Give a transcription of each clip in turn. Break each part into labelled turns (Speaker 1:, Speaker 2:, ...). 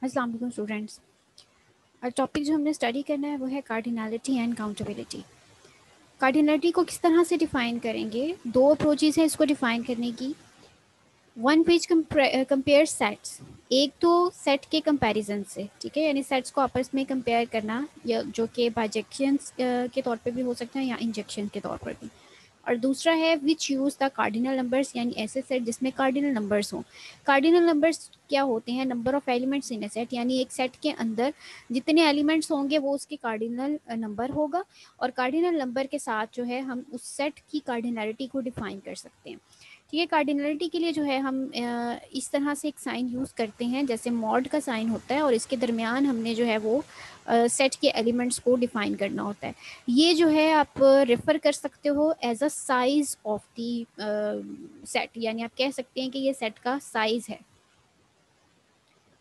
Speaker 1: अस्सलाम वालेकुम students. Topic जो हमने स्टडी करना है वो है कार्डिनलिटी एंड काउंटेबिलिटी। कार्डिनलिटी को किस तरह से डिफ़ाइन करेंगे? दो अप्रोचेस हैं इसको डिफ़ाइन करने की। वन पेज कंपेयर सेट्स, एक तो सेट के कंपैरिजन से, ठीक है, यानी सेट्स को आपस में कंपेयर करना, या जो कि बाइजेक्शंस के तौर पे भी हो सकता है या इंजेक्शन के तौर पर भी। और दूसरा है विच यूज़ द कार्डिनल नंबर्स, यानी ऐसे सेट जिसमें कार्डिनल नंबर्स हों। कार्डिनल नंबर्स क्या होते हैं? Number of elements in A set, यानी एक सेट के अंदर जितने एलिमेंट्स होंगे वो उसके कार्डिनल नंबर होगा। और कार्डिनल नंबर के साथ जो है हम उस सेट की कार्डिनलिटी को डिफाइन कर सकते हैं। ठीक है, कार्डिनलिटी के लिए जो है हम इस तरह से एक साइन यूज़ करते हैं जैसे मॉड का साइन होता है, और इसके दरमियान हमने जो है वो सेट के एलिमेंट्स को डिफाइन करना होता है। ये जो है आप रेफ़र कर सकते हो as a size of the set, यानी आप कह सकते हैं कि ये सेट का साइज़ है।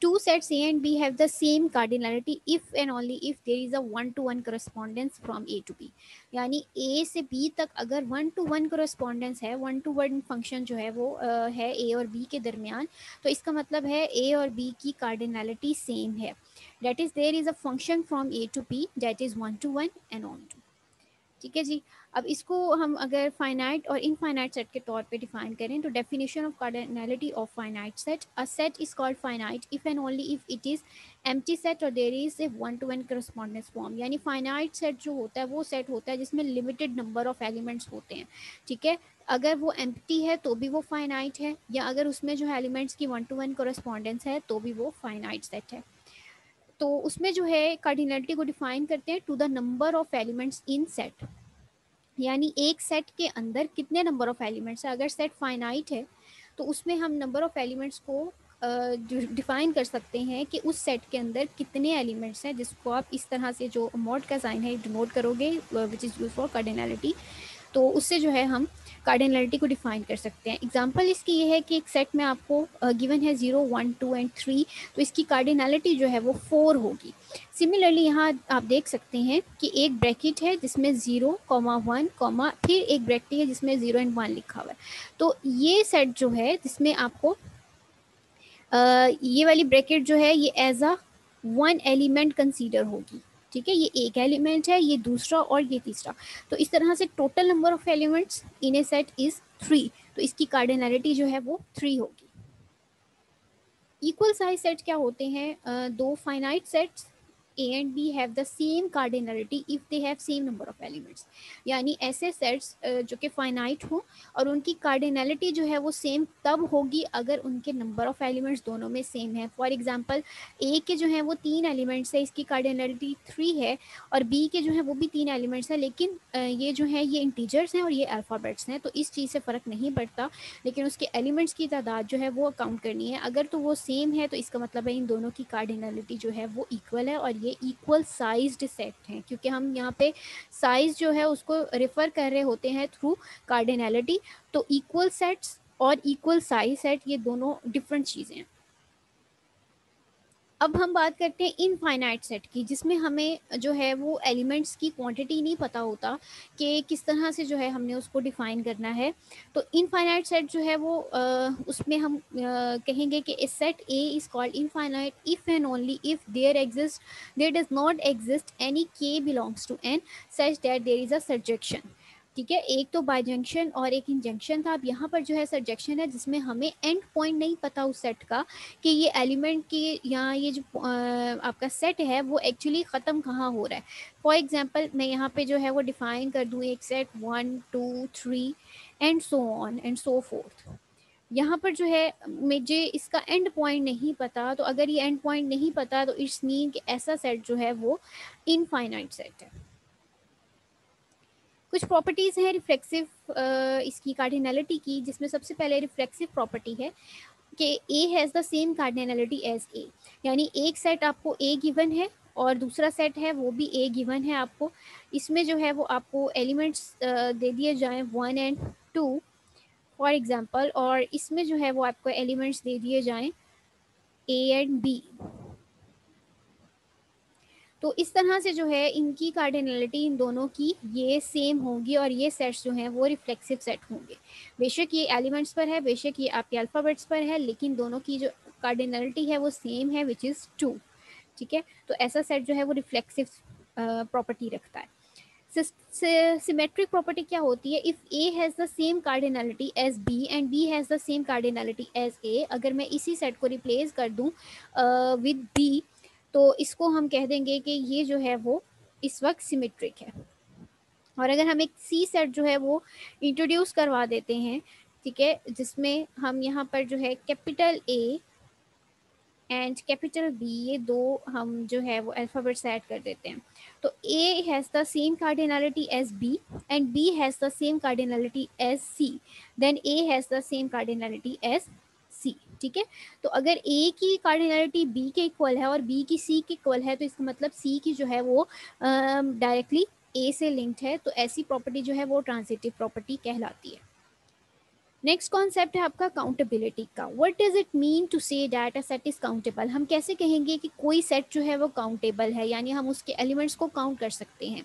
Speaker 1: Two sets A and B have the same cardinality if and only if there is a one-to-one correspondence from A to B। यानी A से B तक अगर वन टू वन correspondence है, वन टू वन फंक्शन जो है वो है A और B के दरमियान, तो इसका मतलब है A और B की cardinality सेम है। That is there is a function from A to B that is one to one and on to। ठीक है जी। अब इसको हम अगर फाइनाइट और इनफाइनाइट सेट के तौर पे डिफाइन करें तो definition of cardinality of finite set, a set is called finite if and only if it is empty set और there is a one to one correspondence form. यानी finite set जो होता है वो सेट होता है जिसमें लिमिटेड नंबर ऑफ एलिमेंट्स होते हैं। ठीक है, अगर वो एम्प्टी है तो भी वो फाइनाइट है, या अगर उसमें जो है एलिमेंट्स की वन टू वन करस्पॉन्डेंस है तो भी वो फाइनाइट सेट है। तो उसमें जो है कार्डिनलिटी को डिफाइन करते हैं to the number of elements in set, यानी एक सेट के अंदर कितने नंबर ऑफ एलिमेंट्स है। अगर सेट फाइनाइट है तो उसमें हम नंबर ऑफ एलिमेंट्स को डिफाइन कर सकते हैं कि उस सेट के अंदर कितने एलिमेंट्स हैं, जिसको आप इस तरह से जो मॉड का साइन है डिनोट करोगे which is use for cardinality, तो उससे जो है हम कार्डिनलिटी को डिफाइन कर सकते हैं। एग्जांपल इसकी ये है कि एक सेट में आपको गिवन है 0 1 2 एंड 3, तो इसकी कार्डिनलिटी जो है वो 4 होगी। सिमिलरली यहाँ आप देख सकते हैं कि एक ब्रैकेट है जिसमें 0 1 फिर एक ब्रैकेट है जिसमें 0 एंड 1 लिखा हुआ है। तो ये सेट जो है जिसमें आपको ये वाली ब्रैकेट जो है ये as a one element consider होगी। ठीक है, ये एक एलिमेंट है, ये दूसरा और ये तीसरा। तो इस तरह से total number of elements in A set is 3, तो इसकी कार्डिनलिटी जो है वो 3 होगी। इक्वल साइज सेट क्या होते हैं? दो finite sets A and B have the same cardinality if they have same number of elements। यानी ऐसे सेट्स जो कि फाइनाइट हो और उनकी कार्डिनलिटी जो है वो सेम तब होगी अगर उनके नंबर ऑफ एलिमेंट्स दोनों में सेम है। फॉर एग्जांपल A के जो है वो 3 एलिमेंट्स है, इसकी कार्डिनलिटी 3 है, और B के जो है वो भी 3 एलिमेंट्स है, लेकिन ये जो है ये इंटीजर्स हैं और ये अल्फ़ाबेट्स हैं, तो इस चीज़ से फ़र्क नहीं पड़ता, लेकिन उसके एलिमेंट्स की तादाद जो है वो काउंट करनी है। अगर तो वो सेम है तो इसका मतलब है इन दोनों की कार्डिनलिटी जो है वो इक्वल है, और ये इक्वल साइज्ड सेट हैं, क्योंकि हम यहाँ पे साइज जो है उसको रेफर कर रहे होते हैं थ्रू कार्डिनलिटी। तो इक्वल सेट्स और इक्वल साइज सेट ये दोनों डिफरेंट चीज़ें हैं। अब हम बात करते हैं इनफाइनाइट सेट की, जिसमें हमें जो है वो एलिमेंट्स की क्वांटिटी नहीं पता होता कि किस तरह से जो है हमने उसको डिफाइन करना है। तो इनफाइनाइट सेट जो है वो उसमें हम कहेंगे कि a set A is called infinite if and only if there does not exist any k belongs to N such that there is a surjection. ठीक है, एक तो बाइजंक्शन और एक इंजंक्शन था। अब यहाँ पर जो है सर्जेक्शन है जिसमें हमें एंड पॉइंट नहीं पता उस सेट का कि ये एलिमेंट की यहाँ ये जो आपका सेट है वो एक्चुअली ख़त्म कहाँ हो रहा है। फॉर एग्जांपल मैं यहाँ पे जो है वो डिफाइन कर दूँ एक set 1 2 3 and so on and so fourth. यहाँ पर जो है मुझे इसका एंड पॉइंट नहीं पता, तो अगर ये एंड पॉइंट नहीं पता तो इट्स मीन कि ऐसा सेट जो है वो इनफाइनाइट सेट है। कुछ प्रॉपर्टीज़ हैं रिफ्लेक्सिव इसकी कार्डिनलिटी की, जिसमें सबसे पहले रिफ्लेक्सिव प्रॉपर्टी है कि A has the same cardinality as A। यानी एक सेट आपको A गिवन है और दूसरा सेट है वो भी A गिवन है आपको। इसमें जो है वो आपको एलिमेंट्स दे दिए जाएं 1 एंड 2 फॉर एग्जांपल, और इसमें जो है वो आपको एलिमेंट्स दे दिए जाएं A एंड B। तो इस तरह से जो है इनकी कार्डिनलिटी इन दोनों की ये सेम होगी, और ये सेट्स जो हैं वो रिफ्लेक्सिव सेट होंगे। बेशक ये एलिमेंट्स पर है, बेशक ये आपके अल्फ़ाबेट्स पर है, लेकिन दोनों की जो कार्डिनलिटी है वो सेम है विच इज़ 2, ठीक है। तो ऐसा सेट जो है वो रिफ्लेक्सिव प्रॉपर्टी रखता है। सिमेट्रिक प्रॉपर्टी क्या होती है? If A has the same cardinality as B and B has the same cardinality as A, अगर मैं इसी सेट को रिप्लेस कर दूं विद बी, तो इसको हम कह देंगे कि ये जो है वो इस वक्त सिमेट्रिक है। और अगर हम एक सी सेट जो है वो इंट्रोड्यूस करवा देते हैं, ठीक है, जिसमें हम यहाँ पर जो है capital A and capital B, ये दो हम जो है वो अल्फ़ाबेट्स ऐड कर देते हैं, तो A has the same cardinality as B and B has the same cardinality as C, then A has the same cardinality as C, ठीक है। तो अगर ए की कार्डिनलिटी बी के इक्वल है और बी की सी के इक्वल है, तो इसका मतलब सी की जो है वो डायरेक्टली ए से लिंक्ड है, तो ऐसी प्रॉपर्टी जो है वो ट्रांजिटिव प्रॉपर्टी कहलाती है। नेक्स्ट कॉन्सेप्ट है आपका काउंटेबिलिटी का। What does it mean to say that a set is countable? हम कैसे कहेंगे कि कोई सेट जो है वो काउंटेबल है, यानी हम उसके एलिमेंट्स को काउंट कर सकते हैं।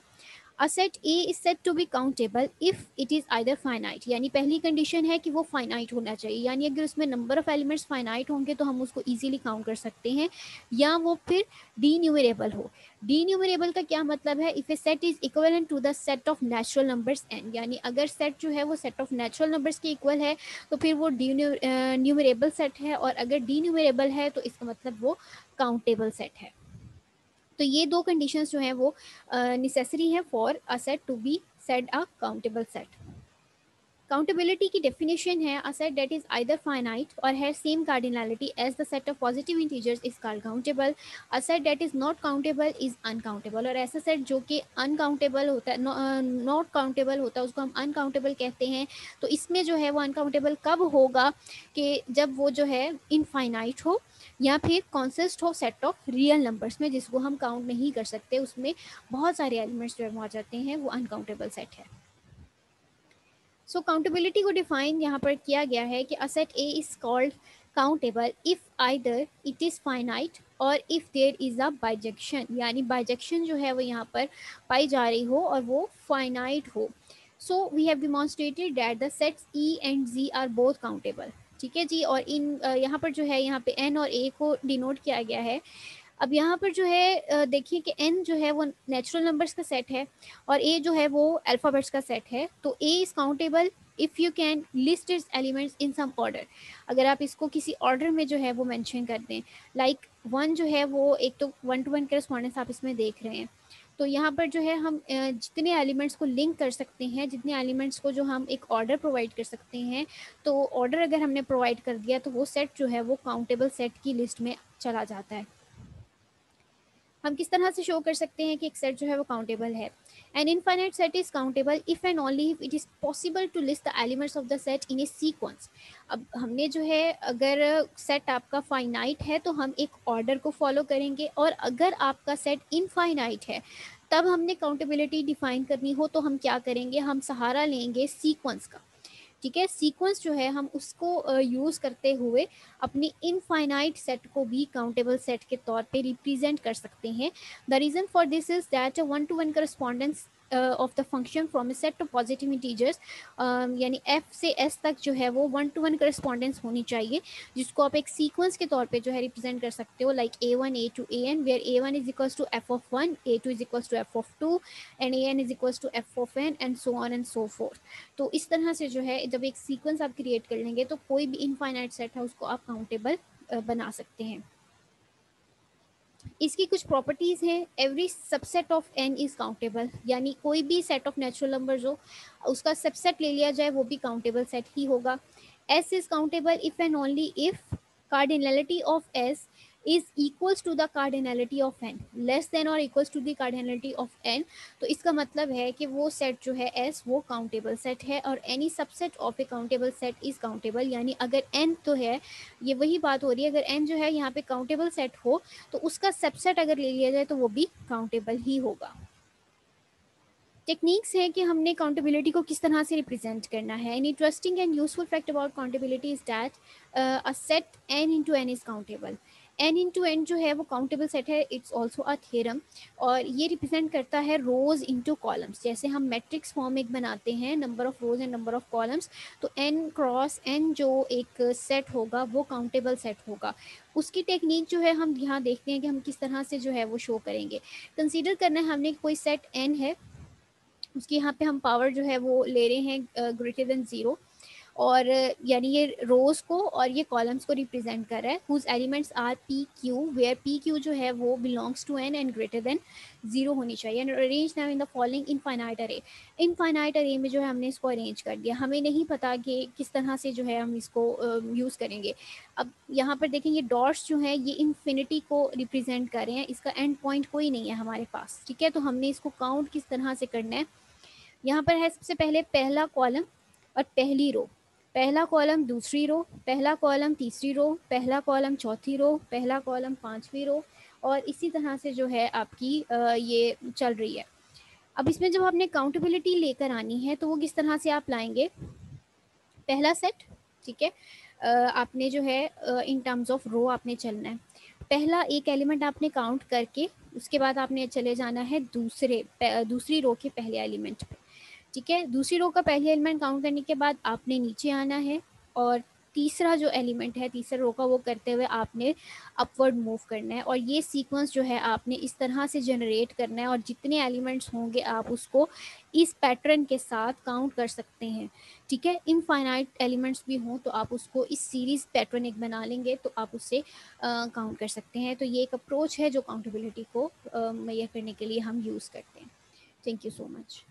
Speaker 1: A set A is set to be countable if it is either finite, यानी पहली कंडीशन है कि वो फाइनाइट होना चाहिए, यानी अगर उसमें नंबर ऑफ एलिमेंट्स फाइनाइट होंगे तो हम उसको इजीली काउंट कर सकते हैं, या वो फिर डी न्यूमरेबल हो। डी न्यूमरेबल का क्या मतलब है? If a set is equivalent to the set of natural numbers N, यानी अगर सेट जो है वो सेट ऑफ नेचुरल नंबर्स के इक्वल है तो फिर वो डी न्यूमरेबल सेट है, और अगर डी न्यूमरेबल है तो इसका मतलब वो काउंटेबल सेट है। तो ये दो कंडीशंस जो हैं वो नेसेसरी हैं for a set to be said a countable set. Countability की डेफिनेशन है a set that is either finite और has same cardinality as the set of positive integers is called countable. A set that is not countable is uncountable, और ऐसा set जो कि uncountable होता है, not countable होता है, उसको हम अनकाउंटेबल कहते हैं। तो इसमें जो है वो अनकाउंटेबल कब होगा? कि जब वो जो है इनफाइनाइट हो या फिर कॉन्सिस्ट हो सेट ऑफ रियल नंबर्स में, जिसको हम काउंट नहीं कर सकते, उसमें बहुत सारे एलिमेंट्स जो है वो आ जाते हैं, वो अनकाउंटेबल सेट है। सो काउंटेबिलिटी को डिफाइन यहाँ पर किया गया है कि a set A is called countable if either it is finite और if there is a bijection, यानी बाइजेक्शन जो है वो यहाँ पर पाई जा रही हो और वो फाइनाइट हो। So we have demonstrated that the sets E and G are both countable, ठीक है जी। और इन यहाँ पर जो है यहाँ पे एन और ए को डिनोट किया गया है। अब यहाँ पर जो है देखिए कि एन जो है वो नेचुरल नंबर्स का सेट है और ए जो है वो अल्फ़ाबेट्स का सेट है। तो A is countable if you can list its elements in some order, अगर आप इसको किसी ऑर्डर में जो है वो मेंशन कर दें। लाइक वन जो है वो एक तो 1 to 1 करस्पॉन्डेंस आप इसमें देख रहे हैं। तो यहाँ पर जो है हम जितने एलिमेंट्स को लिंक कर सकते हैं, जितने एलिमेंट्स को जो हम एक ऑर्डर प्रोवाइड कर सकते हैं, तो ऑर्डर अगर हमने प्रोवाइड कर दिया तो वो सेट जो है वो काउंटेबल सेट की लिस्ट में चला जाता है। हम किस तरह से शो कर सकते हैं कि एक सेट जो है वो काउंटेबल है? An infinite set is countable if and only if it is possible to list the elements of the set in a sequence. अब हमने जो है अगर सेट आपका फाइनाइट है तो हम एक ऑर्डर को फॉलो करेंगे, और अगर आपका सेट इनफाइनाइट है तब हमने काउंटेबिलिटी डिफाइन करनी हो तो हम क्या करेंगे? हम सहारा लेंगे सीक्वेंस का, ठीक है। सीक्वेंस जो है हम उसको यूज़ करते हुए अपनी इनफाइनाइट सेट को भी काउंटेबल सेट के तौर पे रिप्रेजेंट कर सकते हैं। The reason for this is that 1 to 1 correspondence of the function from A set of positive integers, यानी एफ से एस तक जो है वो 1 to 1 करस्पॉन्डेंस होनी चाहिए, जिसको आप एक सीक्वेंस के तौर पे जो है रिप्रेजेंट कर सकते हो, like A1 A2 AN, where A1 is equals to F of 1, A2 is equals to F of 2 and AN is equals to F of n and so on and so forth. तो इस तरह से जो है जब एक sequence आप create कर लेंगे तो कोई भी इनफाइनाइट सेट है उसको आप काउंटेबल बना सकते हैं। इसकी कुछ प्रॉपर्टीज़ हैं। Every subset of N is countable, यानी कोई भी सेट ऑफ नेचुरल नंबर्स हो उसका सबसेट ले लिया जाए वो भी काउंटेबल सेट ही होगा। S is countable if and only if cardinality of S is equals to the cardinality of N, less than और equals to the cardinality of N. तो इसका मतलब है कि वो सेट जो है एस वो काउंटेबल सेट है, और any subset of A countable set is countable, यानी अगर एन तो है, ये वही बात हो रही है, अगर एन जो है यहाँ पे काउंटेबल सेट हो तो उसका सबसेट अगर ले लिया जाए तो वो भी काउंटेबल ही होगा। टेक्निक्स है कि हमने काउंटेबिलिटी को किस तरह से रिप्रेजेंट करना है। An interesting and useful fact about countability is that a set N into N is countable. N into N जो है वो काउंटेबल सेट है, इट्स ऑल्सो अ थ्योरम, और ये रिप्रेजेंट करता है रोज इंटू कॉलम्स। जैसे हम मैट्रिक्स फॉर्म एक बनाते हैं, number of rose and number of columns, तो एन क्रॉस एन जो एक सेट होगा वो काउंटेबल सेट होगा। उसकी टेक्निक जो है हम यहाँ देखते हैं कि हम किस तरह से जो है वो शो करेंगे। कंसीडर करना है हमने कोई सेट एन है, उसकी यहाँ पे हम पावर जो है वो ले रहे हैं ग्रेटर देन ज़ीरो, और यानी ये रोज को और ये कॉलम्स को रिप्रेजेंट कर रहा है, whose elements are P Q, where P Q जो है वो belongs to N and greater than zero होनी चाहिए। And arrange now in the following infinite array. Infinite array में जो है हमने इसको अरेंज कर दिया, हमें नहीं पता कि किस तरह से जो है हम इसको यूज़ करेंगे। अब यहाँ पर देखेंगे डॉट्स जो है ये इन्फिनिटी को रिप्रेजेंट कर रहे हैं, इसका एंड पॉइंट कोई नहीं है हमारे पास, ठीक है। तो हमने इसको काउंट किस तरह से करना है, यहाँ पर है सबसे पहले पहला कॉलम और पहली रो, पहला कॉलम दूसरी रो, पहला कॉलम तीसरी रो, पहला कॉलम चौथी रो, पहला कॉलम पांचवी रो, और इसी तरह से जो है आपकी ये चल रही है। अब इसमें जब आपने काउंटेबिलिटी लेकर आनी है तो वो किस तरह से आप लाएंगे, पहला सेट, ठीक है, आपने जो है इन टर्म्स ऑफ रो आपने चलना है। पहला एक एलिमेंट आपने काउंट करके उसके बाद आपने चले जाना है दूसरी रो के पहले एलिमेंट पे, ठीक है। दूसरी रो का पहले एलिमेंट काउंट करने के बाद आपने नीचे आना है, और तीसरा जो एलिमेंट है तीसरा रो का वो करते हुए आपने अपवर्ड मूव करना है, और ये सीक्वेंस जो है आपने इस तरह से जनरेट करना है, और जितने एलिमेंट्स होंगे आप उसको इस पैटर्न के साथ काउंट कर सकते हैं, ठीक है। इनफाइनाइट एलिमेंट्स भी हों तो आप उसको इस सीरीज पैटर्न एक बना लेंगे तो आप उससे काउंट कर सकते हैं। तो ये एक अप्रोच है जो काउंटेबिलिटी को मेजर करने के लिए हम यूज़ करते हैं। Thank you so much.